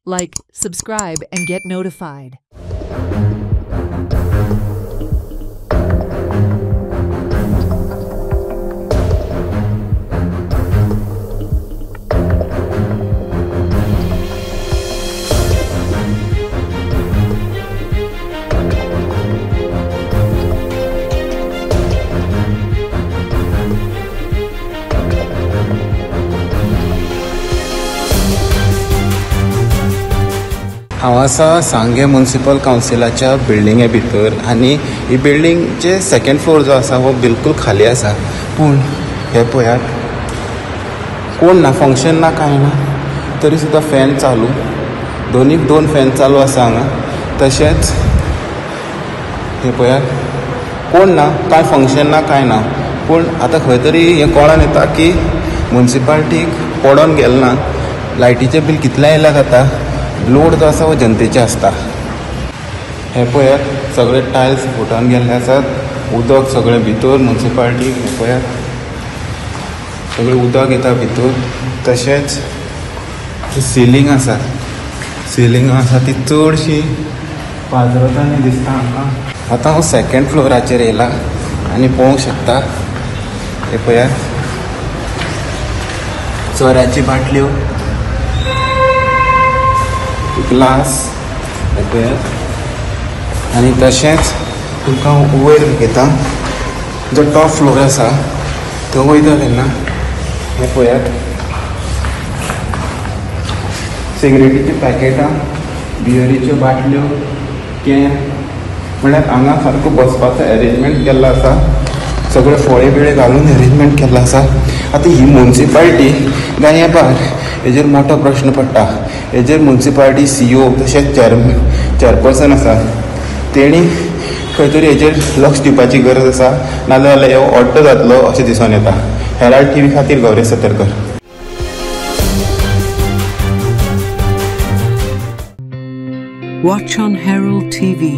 Like, subscribe, and get notified. हांव आसा सांगे municipal कावन्सिलाच्या बिल्डिंगे भितर आनी ही बिल्डिंगचे सेकंड फ्लोर जो आसा हो बिलकुल खाली आसा. पूण हे पळयात, कोण ना, फंक्शन ना, कांय ना, तरी सुद्दां फॅन चालू, दोन फॅन चालू आसा हांगा. तशेंच हे पळयात, कोण ना, कांय फंक्शन ना, कांय ना. पूण आतां खंय तरी हें कळोन येता की म्युनिसिपालिटीक पडोन गेलें ना. लायटीचें बील कितलें येयल्यार जाता, लोड जो आसा हो जनतेचे आसता. हे पळयात, सगळे टायल्स फुटोन गेल्ले आसात. उदक सगळें भितर म्युनिसिपालिटीक, हे पळयात, सगळें उदक येता भितर. तशेंच सिलींग आसा, सिलिंगां आसा ती चडशी पाजरतानी दिसता म्हाका. आतां हांव सेकंड फ्लोराचेर येयला आनी पळोवंक शकता. हे पळयात, सोऱ्याची बाटल्यो, ग्लास, हे पळयात. आनी तशेंच तुमकां वयर घेता, जो टॉप फ्लोर आसा तो वयता तेन्ना हे पळयात, सिगरेटीची पॅकेटां, बियरीच्यो बाटल्यो, कॅन, म्हळ्यार हांगा सारको बसपाचो अरेंजमेंट केल्लो आसा. सगळे फळे बिळे घालून अरेंजमेंट केल्लो आसा. आतां ही म्युनिसिपालिटी काय येपार हेजेर मोठो प्रश्न पडटा. हेजेर म्युनिसिपालिटी CEO तशेंच चेअरपर्सन आसा, तेणी खंय तरी हेजेर लक्ष दिवपाची गरज आसा, नाजाल्यार हो ऑड्डो जातलो अशें दिसून येता. हेराल्ड TV खातीर Gauri Satarkar. Watch on Herald TV.